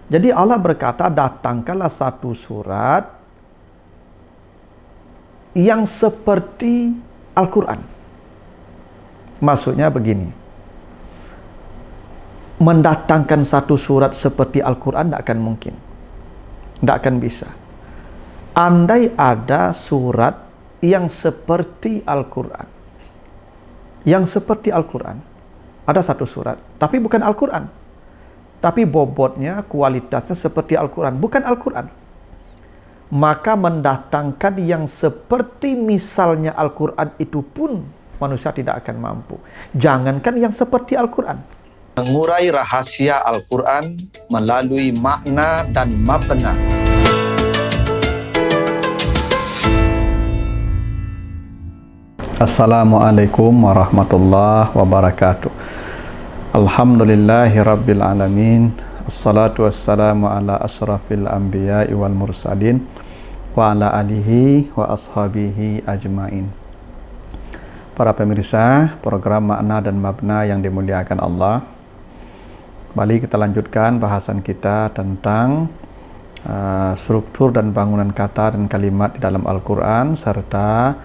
Jadi Allah berkata, datangkanlah satu surat yang seperti Al-Quran. Maksudnya begini, mendatangkan satu surat seperti Al-Quran tidak akan mungkin, tidak akan bisa. Andai ada surat yang seperti Al-Quran, ada satu surat, tapi bukan Al-Quran, tapi bobotnya, kualitasnya seperti Al-Quran, bukan Al-Quran, maka mendatangkan yang seperti misalnya Al-Quran itu pun manusia tidak akan mampu. Jangankan yang seperti Al-Quran. Mengurai rahasia Al-Quran melalui makna dan mabna. Assalamualaikum warahmatullahi wabarakatuh. Alhamdulillahi rabbil alamin. Assalatu wassalamu ala asrafil anbiya'i wal mursalin wa ala alihi wa ashabihi ajmain. Para pemirsa program Makna dan Mabna yang dimuliakan Allah, kembali kita lanjutkan bahasan kita tentang struktur dan bangunan kata dan kalimat di dalam Al-Quran, serta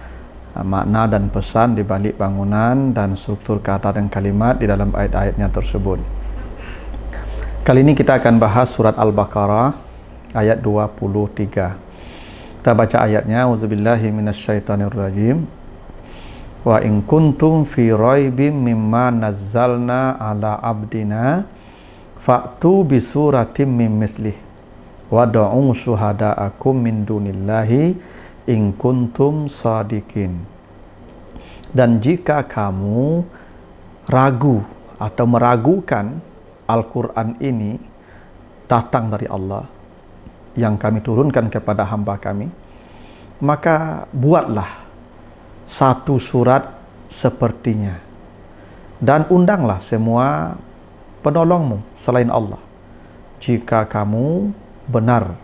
makna dan pesan di balik bangunan dan struktur kata dan kalimat di dalam ayat-ayatnya tersebut. Kali ini kita akan bahas surat Al-Baqarah ayat 23. Kita baca ayatnya. Auzubillahi minasyaitonirrajim. Wa in kuntum fi raibim mimma nazzalna ala abdina fa'tu bi suratim min mislih wad'u syuhada'akum min dunillahi in kuntum sadikin. Dan jika kamu ragu atau meragukan Al-Quran ini datang dari Allah yang kami turunkan kepada hamba kami, maka buatlah satu surat sepertinya dan undanglah semua penolongmu selain Allah jika kamu benar.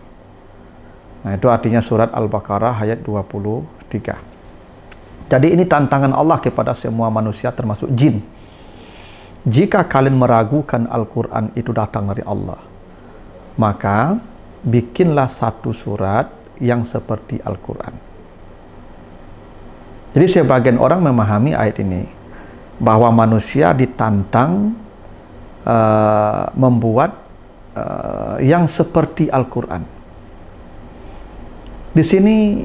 Nah, itu artinya surat Al-Baqarah ayat 23. Jadi ini tantangan Allah kepada semua manusia termasuk jin. Jika kalian meragukan Al-Quran itu datang dari Allah, maka bikinlah satu surat yang seperti Al-Quran. Jadi sebagian orang memahami ayat ini bahwa manusia ditantang membuat yang seperti Al-Quran. Di sini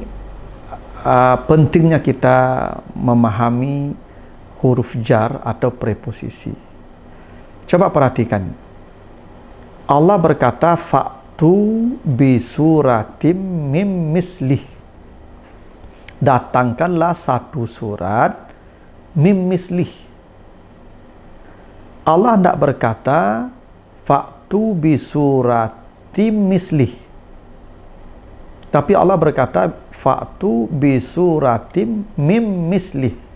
pentingnya kita memahami huruf jar atau preposisi. Coba perhatikan. Allah berkata, fa'tu bi suratim mim mislih. Datangkanlah satu surat mim mislih. Allah tidak berkata, fa'tu bi suratim mislih. Tapi Allah berkata, fa'tu bi suratim mim mislih.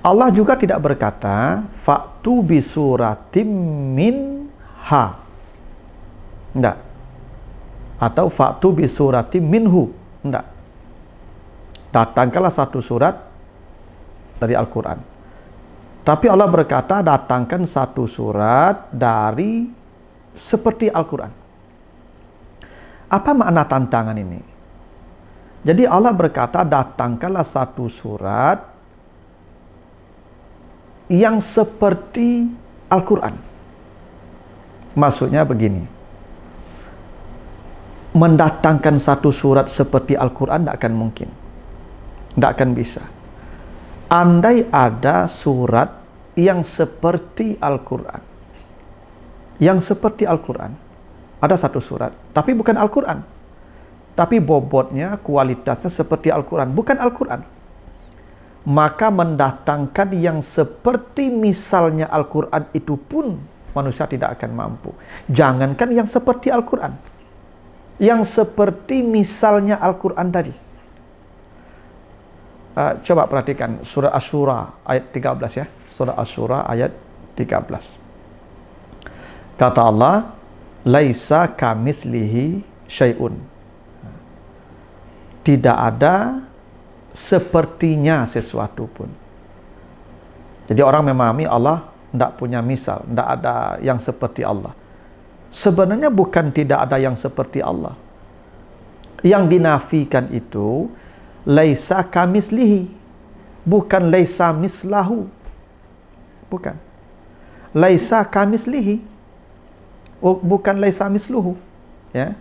Allah juga tidak berkata, fa'tu bi suratim min ha. Tidak. Atau fa'tu bi suratim minhu. Tidak. Datangkanlah satu surat dari Al-Quran. Tapi Allah berkata, datangkan satu surat dari seperti Al-Quran. Apa makna tantangan ini? Jadi Allah berkata, datangkanlah satu surat yang seperti Al-Quran. Maksudnya begini, mendatangkan satu surat seperti Al-Quran tidak akan mungkin, tidak akan bisa. Andai ada surat yang seperti Al-Quran, ada satu surat, tapi bukan Al-Quran, tapi bobotnya, kualitasnya seperti Al-Quran, bukan Al-Quran, maka mendatangkan yang seperti misalnya Al-Quran itu pun manusia tidak akan mampu. Jangankan yang seperti Al-Quran, yang seperti misalnya Al-Quran tadi. Coba perhatikan surah Asy-Syura ayat 13 ya. Surah Asy-Syura ayat 13. Kata Allah, laisa kamislihi syai'un. Tidak ada sepertinya sesuatu pun. Jadi orang memahami Allah tidak punya misal, tidak ada yang seperti Allah. Sebenarnya bukan tidak ada yang seperti Allah. Yang dinafikan itu laisa kamislihi, bukan laisa mislahu. Bukan. Laisa kamislihi, bukan laisa misluhu, ya.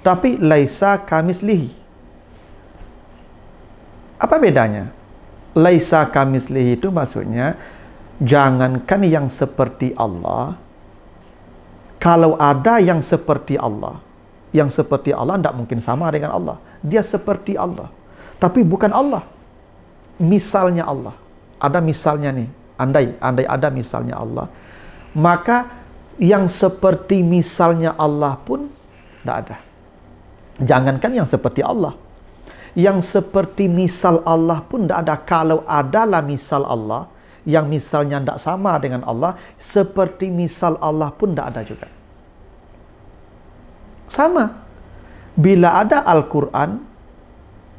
Tapi laisa kamislihi. Apa bedanya? Laisa kamislihi itu maksudnya jangankan yang seperti Allah, kalau ada yang seperti Allah tidak mungkin sama dengan Allah. Dia seperti Allah, tapi bukan Allah. Misalnya Allah. Ada misalnya nih. Andai ada misalnya Allah, maka yang seperti misalnya Allah pun tidak ada. Jangankan yang seperti Allah, yang seperti misal Allah pun tidak ada. Kalau adalah misal Allah, yang misalnya tidak sama dengan Allah, seperti misal Allah pun tidak ada juga. Sama. Bila ada Al-Quran,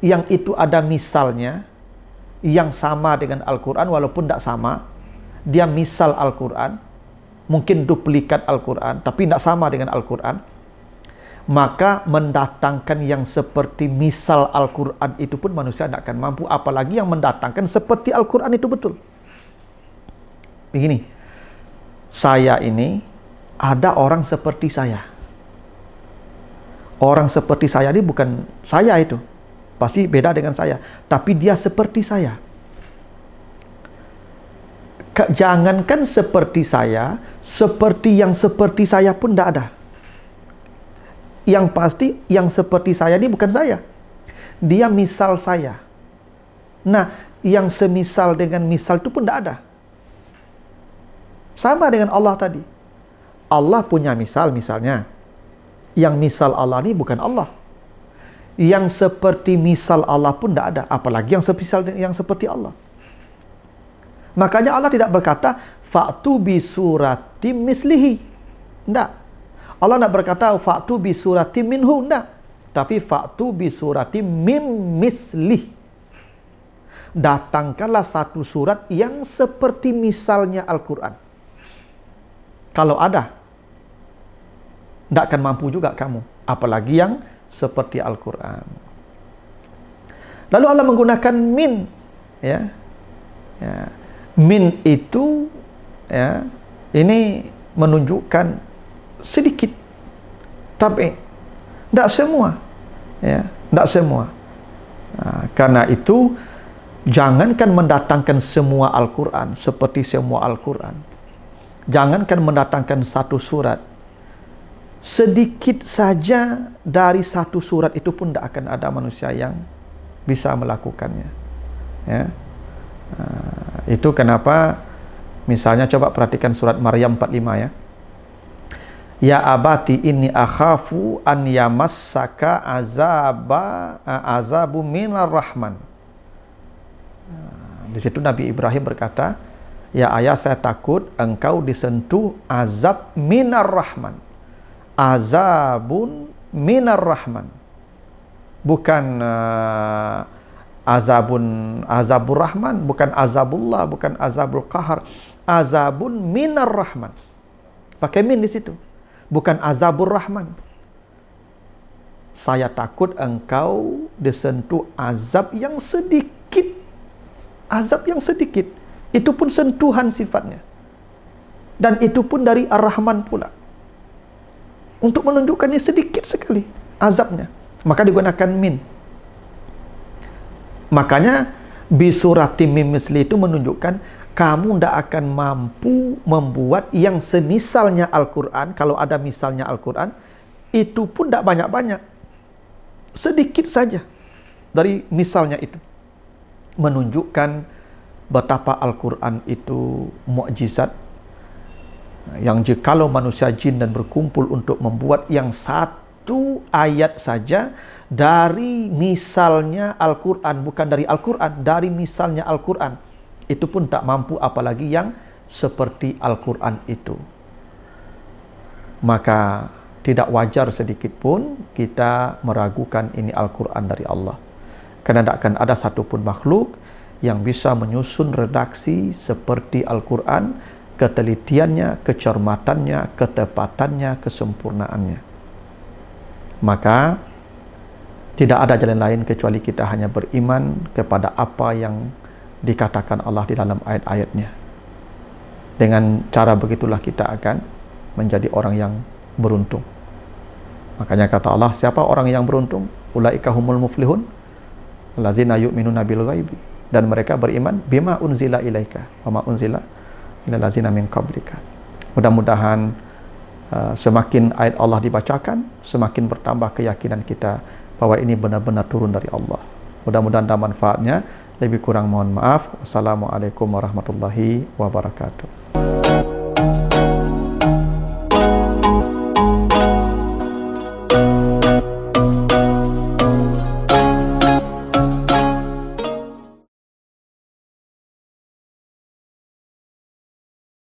yang itu ada misalnya, yang sama dengan Al-Quran, walaupun tidak sama, dia misal Al-Quran, mungkin duplikat Al-Quran, tapi tidak sama dengan Al-Quran, maka mendatangkan yang seperti misal Al-Quran itu pun manusia tidak akan mampu, apalagi yang mendatangkan seperti Al-Quran itu betul. Begini, saya ini ada orang seperti saya. Orang seperti saya ini bukan saya itu, pasti beda dengan saya, tapi dia seperti saya. Jangankan seperti saya, seperti yang seperti saya pun tidak ada. Yang pasti yang seperti saya ini bukan saya, dia misal saya. Nah, yang semisal dengan misal itu pun tidak ada. Sama dengan Allah tadi. Allah punya misal, misalnya. Yang misal Allah ini bukan Allah. Yang seperti misal Allah pun tidak ada, apalagi yang semisal yang seperti Allah. Makanya Allah tidak berkata fa'tu bi suratim mislihi. Tidak. Allah tidak berkata fa'tu bi suratim minhu. Tidak. Tapi fa'tu bi suratim mim mislih. Datangkanlah satu surat yang seperti misalnya Al-Quran. Kalau ada, tidak akan mampu juga kamu, apalagi yang seperti Al-Quran. Lalu Allah menggunakan min, ya. Min itu, ya, ini menunjukkan sedikit, tapi tidak semua, ya, tidak semua. Nah, karena itu jangankan mendatangkan semua Al-Quran seperti semua Al-Quran, jangankan mendatangkan satu surat, sedikit saja dari satu surat itu pun tidak akan ada manusia yang bisa melakukannya. Ya. Itu kenapa misalnya coba perhatikan surat Maryam 45 ya. Ya abati inni akhafu an yamassaka azabu minar rahman. Di situ Nabi Ibrahim berkata, ya ayah, saya takut engkau disentuh azab minar rahman. Azabun minar rahman, bukan azabur rahman, bukan azabullah, bukan azabul qahar. Azabun minar rahman, pakai min di situ, bukan azabur rahman. Saya takut engkau disentuh azab yang sedikit, azab yang sedikit, itu pun sentuhan sifatnya, dan itu pun dari Ar-Rahman pula, untuk menunjukkannya sedikit sekali azabnya, maka digunakan min. Makanya bisuratim mim misli itu menunjukkan kamu tidak akan mampu membuat yang semisalnya Al-Quran. Kalau ada misalnya Al-Quran, itu pun tidak banyak-banyak, sedikit saja dari misalnya itu, menunjukkan betapa Al-Quran itu mukjizat, yang jikalau manusia jin dan berkumpul untuk membuat yang satu ayat saja dari misalnya Al-Quran, bukan dari Al-Quran, dari misalnya Al-Quran, itu pun tak mampu, apalagi yang seperti Al-Quran itu. Maka tidak wajar sedikit pun kita meragukan ini Al-Quran dari Allah, karena tidak akan ada satupun makhluk yang bisa menyusun redaksi seperti Al-Quran ketelitiannya, kecermatannya, ketepatannya, kesempurnaannya. Maka tidak ada jalan lain kecuali kita hanya beriman kepada apa yang dikatakan Allah di dalam ayat-ayatnya. Dengan cara begitulah kita akan menjadi orang yang beruntung. Makanya kata Allah, siapa orang yang beruntung? Ulaika humul muflihun allazina yu'minuna bil ghaibi. Dan mereka beriman bima unzila ilaika wa ma unzila ilal ladzina min qablika. Mudah-mudahan semakin ayat Allah dibacakan, semakin bertambah keyakinan kita bahwa ini benar-benar turun dari Allah. Mudah-mudahan ada manfaatnya. Lebih kurang mohon maaf. Wassalamualaikum warahmatullahi wabarakatuh.